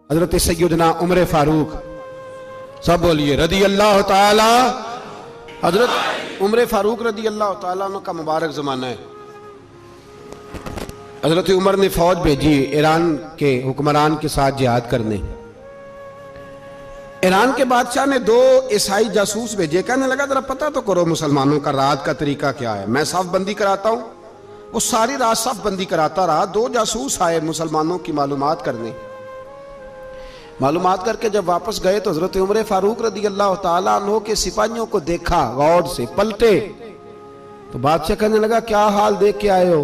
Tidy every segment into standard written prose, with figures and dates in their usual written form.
हजरत सैयदना उमर फारूक, सब बोलिए रदी अल्लाह ताला। हजरत उमर फारूक रदी अल्लाह ताला का मुबारक ज़माना है। हजरत उमर ने फौज भेजी ईरान के हुक्मरान के साथ जिहाद करने। ईरान के बादशाह ने 2 ईसाई जासूस भेजे। कहने लगा जरा पता तो करो मुसलमानों का रात का तरीका क्या है, मैं साफ बंदी कराता हूं। वो सारी रात साफ बंदी कराता रहा। 2 जासूस आए मुसलमानों की मालूमात करने। मालूमात करके जब वापस गए तो हजरत उमर फारूक रदी अल्लाह ताला अन्हु के सिपाहियों को देखा, गौर से पलटे तो बादशाह कहने लगा क्या हाल देख के आए हो?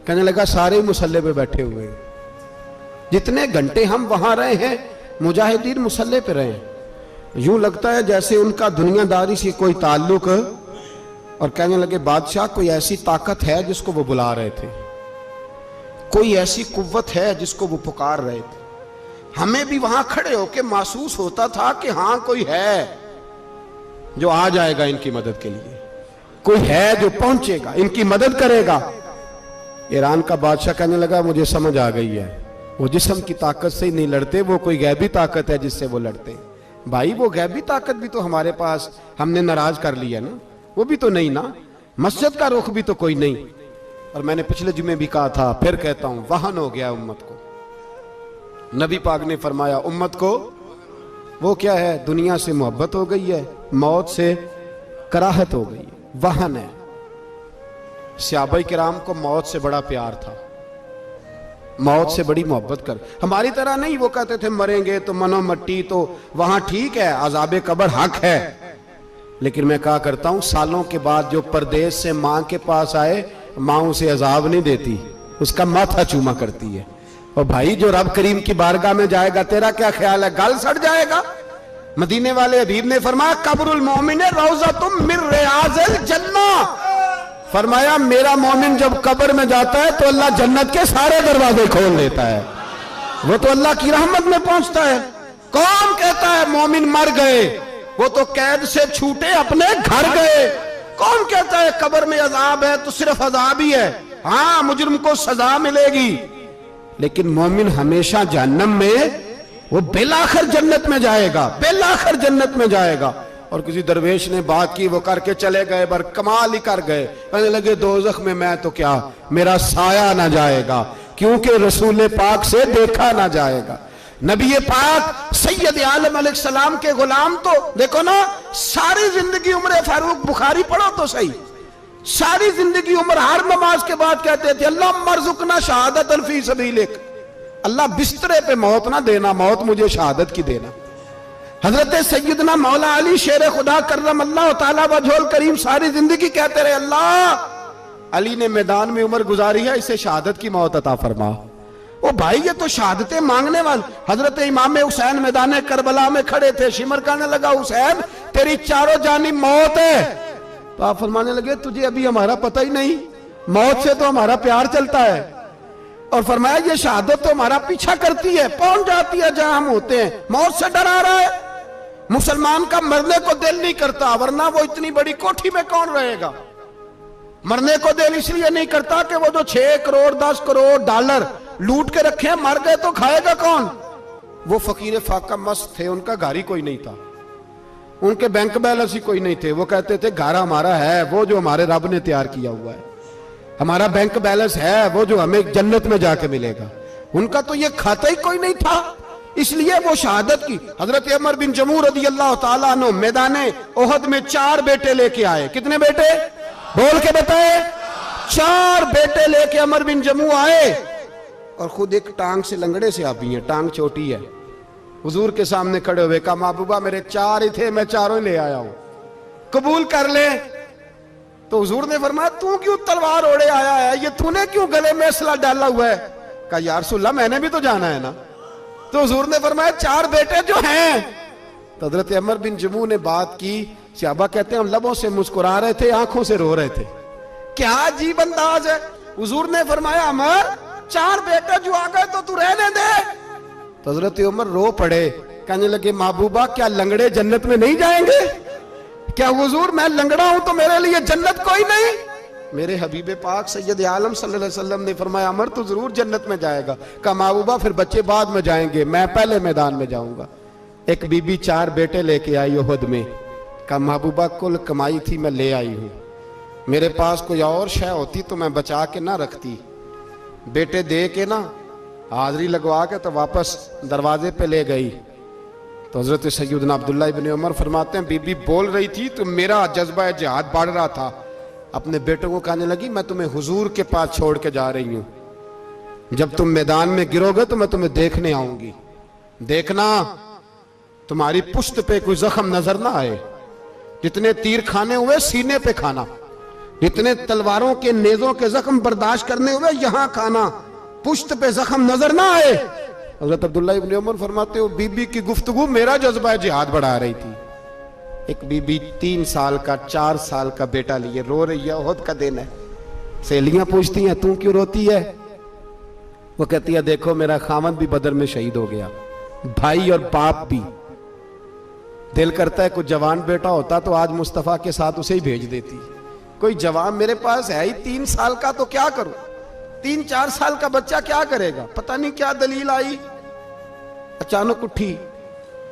कहने लगा सारे मुसल्ले पे बैठे हुए हैं, जितने घंटे हम वहां रहे हैं मुजाहिदीन मुसल्ले पे रहे। यूं लगता है जैसे उनका दुनियादारी से कोई ताल्लुक। और कहने लगे बादशाह कोई ऐसी ताकत है जिसको वो बुला रहे थे, कोई ऐसी कुव्वत है जिसको वो पुकार रहे थे। हमें भी वहां खड़े होकर महसूस होता था कि हां कोई है जो आ जाएगा इनकी मदद के लिए, कोई है जो पहुंचेगा इनकी मदद करेगा। ईरान का बादशाह कहने लगा मुझे समझ आ गई है, वो जिस्म की ताकत से ही नहीं लड़ते, वो कोई गैबी ताकत है जिससे वो लड़ते। भाई वो गैबी ताकत भी तो हमारे पास हमने नाराज कर लिया ना, वो भी तो नहीं ना, मस्जिद का रुख भी तो कोई नहीं। और मैंने पिछले जुमे भी कहा था, फिर कहता हूं, वहन हो गया उम्मत को। नबी पाक ने फरमाया उम्मत को वो क्या है, दुनिया से मोहब्बत हो गई है, मौत से कराहत हो गई है, वहन है। सहाबा किराम को मौत से बड़ा प्यार था, मौत से बड़ी मोहब्बत कर। हमारी तरह नहीं, वो कहते थे मरेंगे तो मनो मट्टी, तो वहां ठीक है, अज़ाबे कब्र हक है। लेकिन मैं कहा करता हूं सालों के बाद जो परदेश से मां के पास आए, मां उसे अजाब नहीं देती, उसका माथा चूमा करती है। और भाई जो रब करीम की बारगाह में जाएगा, तेरा क्या ख्याल है, गल सड़ जाएगा। मदीने वाले हबीब ने फरमाया कब्रुल मोमिन रौज़तुम मिन रियाज़िल जन्नह। फरमाया मेरा मोमिन जब कब्र में जाता है तो अल्लाह जन्नत के सारे दरवाजे खोल देता है, वो तो अल्लाह की रहमत में पहुंचता है। कौन कहता है मोमिन मर गए, वो तो कैद से छूटे अपने घर गए। कौन कहता है कब्र में अजाब है तो सिर्फ अजाब ही है, हाँ मुजरिम को सजा मिलेगी, लेकिन मोमिन हमेशा जहन्नम में, वो बेलाखिर जन्नत में जाएगा, बेलाखिर जन्नत में जाएगा। और किसी दरवेश ने बात की, वो करके चले गए, बर कमाल ही कर गए। कहने लगे दोज़ख में मैं तो क्या, मेरा साया ना जाएगा, क्योंकि रसूल पाक से देखा ना जाएगा। नबी पाक सैयद आलम अलैहिस्सलाम के गुलाम तो देखो ना, सारी जिंदगी उमर फारूक, बुखारी पढ़ो तो सही, सारी जिंदगी उमर हर नमाज के बाद कहते थे अल्लाह मरजुकना शहादतन फी सबीलिक, अल्लाह बिस्तरे पे मौत ना देना, मौत मुझे शहादत की देना। हजरत सैयदना मौला अली शेर खुदा करम अल्लाह ताला वजहुल करीम सारी जिंदगी कहते रहे अल्लाह अली ने मैदान में उम्र गुजारी है, इसे शहादत की मौत अता फरमा। ओ भाई ये तो शहादतें मांगने वाले। हजरत इमाम हुसैन मैदान करबला में खड़े थे, शिमर कहने लगा हुसैन तेरी चारों जानिब मौत है। तो आप फरमाने लगे तुझे अभी हमारा पता ही नहीं, मौत से तो हमारा प्यार चलता है। और फरमाया ये शहादत तो हमारा पीछा करती है, पहुंच जाती है जहां हम होते हैं, मौत से डरा रहा है। मुसलमान का मरने को दिल नहीं करता, वरना वो इतनी बड़ी कोठी में कौन रहेगा। मरने को दिल इसलिए नहीं करता कि वो जो 6 करोड़ 10 करोड़ डॉलर लूट के रखे, मर गए तो खाएगा कौन। वो फकीर फाका मस्त थे, उनका घर ही कोई नहीं था, उनके बैंक बैलेंस ही कोई नहीं थे। वो कहते थे घर हमारा है वो जो हमारे रब ने तैयार किया हुआ है, हमारा बैंक बैलेंस है वो जो हमें जन्नत में जाके मिलेगा। उनका तो ये खाता ही कोई नहीं था, इसलिए वो शहादत की। हजरत उमर बिन जमू रदी अल्लाह ताला अन्हु मैदाने ओहद में 4 बेटे लेके आए। कितने बेटे बोल के बताए? 4 बेटे लेके उमर बिन जमू आए, और खुद एक टांग से लंगड़े से आप ही हैं, टांग छोटी है। हुजूर के सामने खड़े हुए कहा महबूबा मेरे 4 ही थे, मैं 4 ही ले आया हूं, कबूल कर ले। तो हुजूर ने फरमाया तू क्यों तलवार ओढ़े आया है, ये तूने क्यों गले में असला डाला हुआ है? कहा या रसूलल्लाह मैंने भी तो जाना है ना। तो हुजूर ने फरमाया 4 बेटे जो हैं। तो हजरत उमर बिन जमू ने बात की, सहाबा कहते हैं हम लबों से मुस्कुरा रहे थे, आंखों से रो रहे थे, क्या अजीब अंदाज है। हुजूर ने फरमाया उमर 4 बेटे जो आ गए तो तू रहने दे। तो हजरत उमर रो पड़े, कहने लगे महबूबा क्या लंगड़े जन्नत में नहीं जाएंगे? क्या हुजूर मैं लंगड़ा हूं तो मेरे लिए जन्नत कोई नहीं? मेरे हबीब पाक सैयद आलम सल्लल्लाहु अलैहि वसल्लम ने फरमाया अमर तो जरूर जन्नत में जाएगा। कहा महबूबा फिर बच्चे बाद में जाएंगे, मैं पहले मैदान में जाऊंगा। एक बीबी 4 बेटे लेके आई उहद में। कहा महबूबा कुल कमाई थी मैं ले आई हूं, मेरे पास कोई और शय होती तो मैं बचा के ना रखती। बेटे दे के ना हाजिरी लगवा के तो वापस दरवाजे पे ले गई। तो हजरत सैयदना अब्दुल्ला इब्न उमर फरमाते हैं बीबी बोल रही थी तो मेरा जज्बा जिहाद बढ़ रहा था। अपने बेटों को कहने लगी मैं तुम्हें हुजूर के पास छोड़ के जा रही हूं, जब तुम मैदान में गिरोगे तो मैं तुम्हें देखने आऊंगी, देखना तुम्हारी पुश्त पे कोई जख्म नजर ना आए। जितने तीर खाने हुए सीने पे खाना, जितने तलवारों के नेजों के जख्म बर्दाश्त करने हुए यहां खाना, पुश्त पे जख्म नजर ना आए। हजरत अब्दुल्ला इब्न उमर फरमाते हो बीबी की गुफ्तगू मेरा जज्बा जिहाद बढ़ा रही थी। एक बीबी 3 साल का 4 साल का बेटा लिए रो रही है, ओहद का दिन है। सहेलियां पूछती हैं तू क्यों रोती है? वो कहती है देखो मेरा खामद भी बदर में शहीद हो गया, भाई और बाप भी। दिल करता है कोई जवान बेटा होता तो आज मुस्तफा के साथ उसे ही भेज देती। कोई जवान मेरे पास है ही 3 साल का तो क्या करूं, 3-4 साल का बच्चा क्या करेगा? पता नहीं क्या दलील आई, अचानक उठी,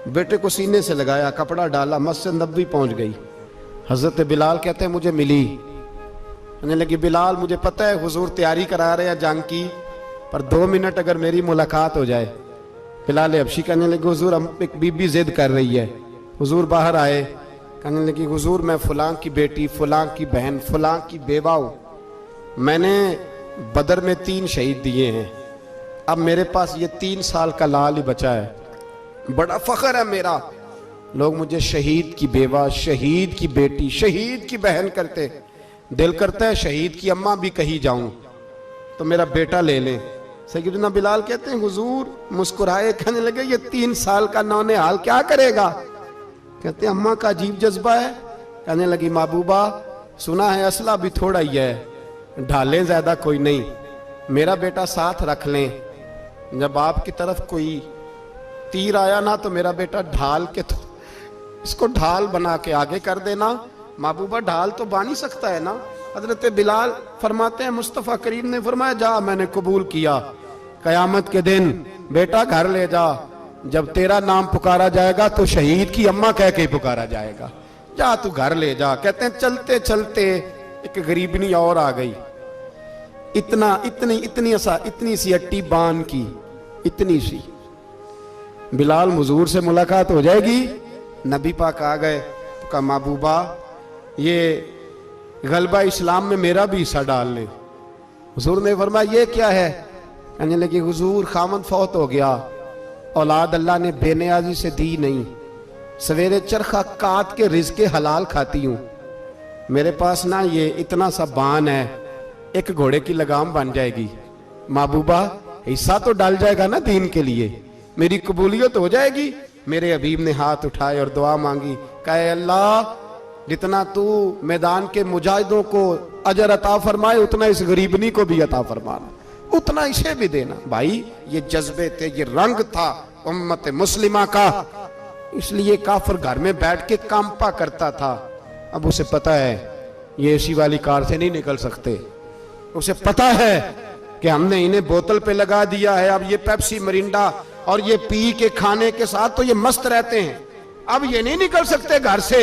बेटे को सीने से लगाया, कपड़ा डाला, मस्जिद नबवी पहुंच गई। हजरत बिलाल कहते हैं मुझे मिली, कहने लगी बिलाल मुझे पता है हुजूर तैयारी करा रहे हैं जंग की, पर 2 मिनट अगर मेरी मुलाकात हो जाए। बिलाल हबशी कहने लगे हुजूर हम एक बीबी जिद कर रही है। हुजूर बाहर आए, कहने लगी हुजूर मैं फलां की बेटी, फलां की बहन, फलां की बेवा हूं, मैंने बदर में 3 शहीद दिए हैं, अब मेरे पास ये 3 साल का लाल ही बचा है, बड़ा फख्र है मेरा। लोग मुझे शहीद की बेवा, शहीद की बेटी, शहीद की बहन करते। दिल करता है शहीद की अम्मा भी कहीं जाऊं तो मेरा बेटा ले लें। सैयदना बिलाल कहते हैं हुजूर मुस्कुराए, कहने लगे ये 3 साल का नौने हाल क्या करेगा? कहते हैं अम्मा का अजीब जज्बा है। कहने लगी महबूबा सुना है असला भी थोड़ा ही है, ढालें ज्यादा कोई नहीं, मेरा बेटा साथ रख लें, जब आपकी तरफ कोई तीर आया ना तो मेरा बेटा ढाल के तो इसको ढाल बना के आगे कर देना। महबूबा ढाल तो बन ही सकता है ना। हजरत बिलाल फरमाते हैं मुस्तफ़ा करीम ने फरमाया जा मैंने कबूल किया, कयामत के दिन बेटा घर ले जा, जब तेरा नाम पुकारा जाएगा तो शहीद की अम्मा कह के पुकारा जाएगा, जा तू घर ले जा। कहते हैं चलते चलते एक गरीबनी और आ गई, इतनी सी अट्टी बान की, इतनी सी। बिलाल हुजूर से मुलाकात हो जाएगी। नबी पाक आ गए तो कहा महबूबा ये गलबा इस्लाम में मेरा भी हिस्सा डाल ले। हुजूर ने फरमाया ये क्या है? कहने लगी हुजूर खामद फौत हो गया, औलाद अल्लाह ने बेनियाजी से दी नहीं, सवेरे चरखा काट के रिज़्क़ हलाल खाती हूँ, मेरे पास ना ये इतना सा बान है, एक घोड़े की लगाम बन जाएगी, महबूबा हिस्सा तो डाल जाएगा ना दीन के लिए, मेरी कबूलियत हो जाएगी। मेरे हबीब ने हाथ उठाए और दुआ मांगी, कहे अल्लाह जितना तू मैदान के मुजाहिदों को अजर अता फरमाए उतना इस गरीबनी को भी अता फरमाना, उतना इसे भी देना। भाई ये जज्बे थे, ये रंग था उम्मत मुस्लिमा का, इसलिए काफिर घर में बैठ के कांपा करता था। अब उसे पता है ये एसी वाली कार से नहीं निकल सकते, उसे पता है कि हमने इन्हें बोतल पे लगा दिया है, अब ये पेप्सी मरिंडा और ये पी के खाने के साथ तो ये मस्त रहते हैं, अब ये नहीं निकल सकते घर से,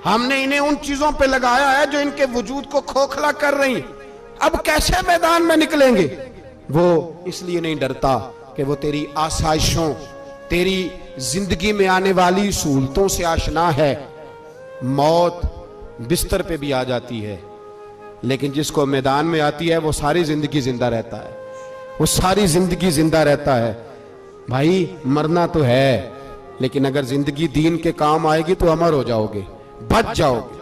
हमने इन्हें उन चीजों पे लगाया है जो इनके वजूद को खोखला कर रही, अब कैसे मैदान में निकलेंगे? वो इसलिए नहीं डरता कि वो तेरी आसाइशों, तेरी जिंदगी में आने वाली सहूलतों से आशना है। मौत बिस्तर पे भी आ जाती है, लेकिन जिसको मैदान में आती है वो सारी जिंदगी जिंदा रहता है, वो सारी जिंदगी जिंदा रहता है। भाई मरना तो है, लेकिन अगर जिंदगी दीन के काम आएगी तो अमर हो जाओगे, बच जाओगे।